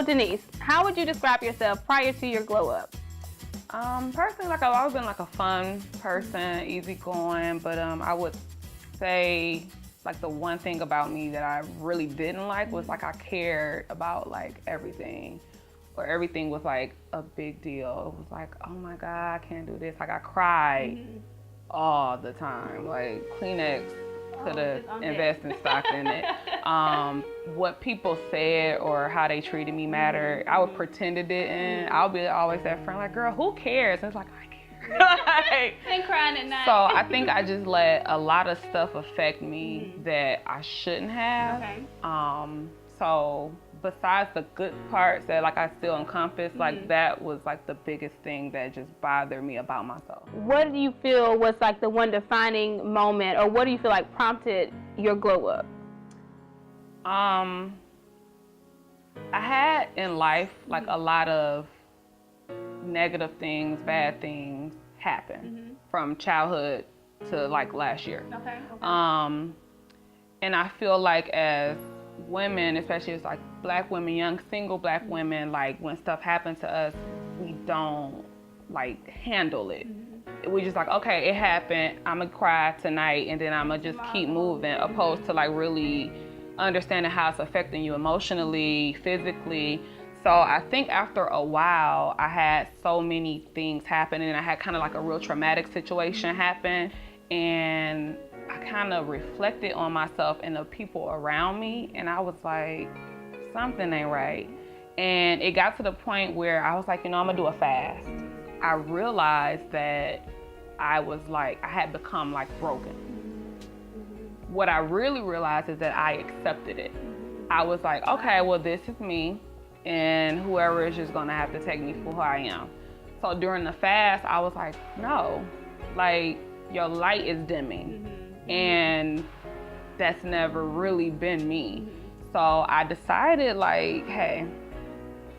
So Denise, how would you describe yourself prior to your glow up? Personally, like I've always been like a fun person, easygoing, but I would say like the one thing about me that I really didn't like was like I cared about like everything, or everything was like a big deal. It was like, oh my God, I can't do this. Like I cried all the time. Like Kleenex could have invested in stock in it. What people said or how they treated me mattered. I would pretend it didn't. I would be always that friend like, girl, who cares? And it's like, I care. Like, And crying at night. so I think I just let a lot of stuff affect me that I shouldn't have. Okay. So besides the good parts that like I still encompass, like that was like the biggest thing that just bothered me about myself. What do you feel was like the one defining moment, or what do you feel like prompted your glow up? I had in life like a lot of negative things, bad things happen from childhood to like last year. Okay. And I feel like as women, especially as like black women, young single black women, like when stuff happens to us, we don't like handle it. We just like, okay, it happened, I'm gonna cry tonight and then I'm gonna just keep moving, opposed to like really understanding how it's affecting you emotionally, physically. So I think after a while, I had so many things happen, and I had kind of like a real traumatic situation happen, and I kind of reflected on myself and the people around me, and I was like, something ain't right. And it got to the point where I was like, I'm gonna do a fast. I realized that I had become like broken. What I really realized is that I accepted it. I was like, okay, well, this is me, and whoever is just gonna have to take me for who I am. So during the fast, I was like, no, like your light is dimming, and that's never really been me. So I decided like, hey,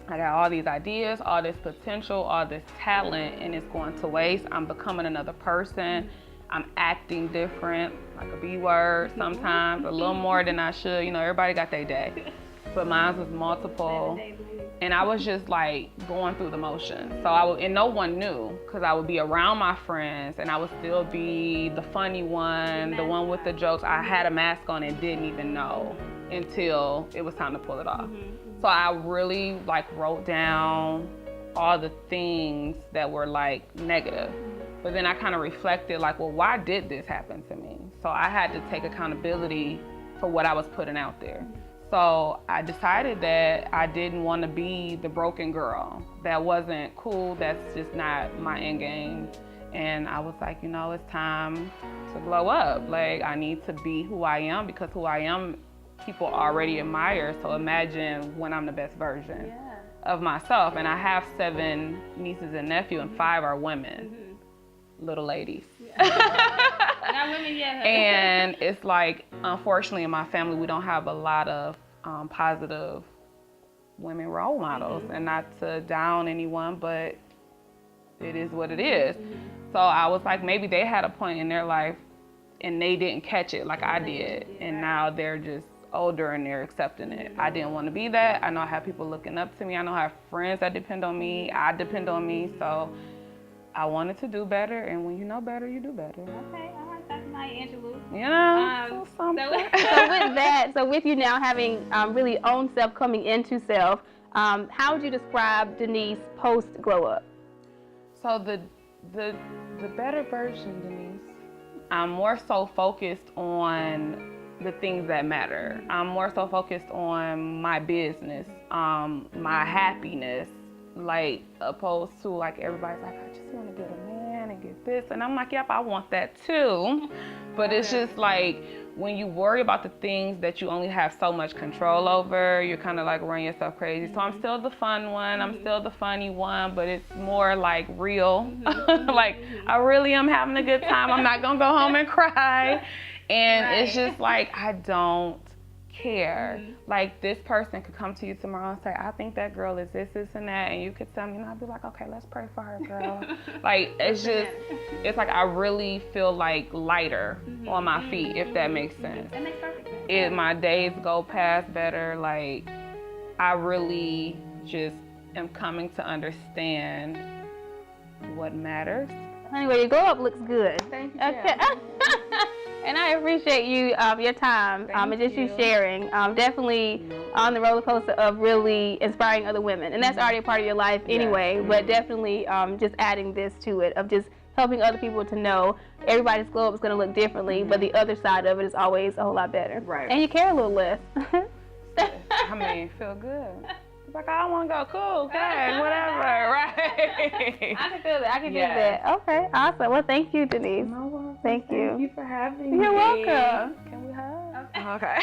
I got all these ideas, all this potential, all this talent, and it's going to waste. I'm becoming another person. I'm acting different, like a B word sometimes, a little more than I should. Everybody got their day, but mine was multiple. And I was just like going through the motions. So and no one knew, because I would be around my friends and I would still be the funny one, the one with the jokes. I had a mask on and didn't even know until it was time to pull it off. So I really like wrote down all the things that were like negative. But then I kind of reflected like, well, why did this happen to me? So I had to take accountability for what I was putting out there. So I decided that I didn't want to be the broken girl. That wasn't cool. That's just not my end game. And I was like, it's time to glow up. Like, I need to be who I am, because who I am, people already admire. So imagine when I'm the best version of myself. And I have 7 nieces and nephews, and 5 are women. Little ladies. Not women yet. And it's like, unfortunately, in my family, we don't have a lot of positive women role models. And not to down anyone, but it is what it is. So I was like, maybe they had a point in their life and they didn't catch it like I did. And now they're just older and they're accepting it. I didn't want to be that. I know I have people looking up to me. I know I have friends that depend on me. I depend on me. So I wanted to do better, and when you know better, you do better. Okay, all right, that's my Angelou. So with you now having really own self, coming into self, how would you describe Denise post glow up? So the better version, Denise, I'm more so focused on the things that matter. I'm more so focused on my business, my happiness, like opposed to like everybody's like, I just want to get a man and get this, and I'm like, yep, I want that too, but it's just like when you worry about the things that you only have so much control over, you're kind of like running yourself crazy. So I'm still the fun one, I'm still the funny one, but it's more like real. Like I really am having a good time. I'm not gonna go home and cry, and it's just like I don't care. Like this person could come to you tomorrow and say, I think that girl is this, this, and that, and you could tell me, and I'd be like, okay, let's pray for her, girl. Like it's just, it's like I really feel like lighter on my feet, if that makes sense. That makes perfect sense. My days go past better. Like I really just am coming to understand what matters. Anyway, your glow up looks good. Thank you. Okay. And I appreciate you, your time, and just you sharing. Definitely on the roller coaster of really inspiring other women. And that's already a part of your life anyway, but definitely just adding this to it, of just helping other people to know everybody's glow up is going to look differently, but the other side of it is always a whole lot better. Right. And you care a little less. I mean, feel good. It's like, I don't want to go, cool, okay, whatever, right? I can feel that. I can feel that. Okay, awesome. Well, thank you, Denise. No, Thank you. Thank you for having me. You're welcome. Can we hug? Okay.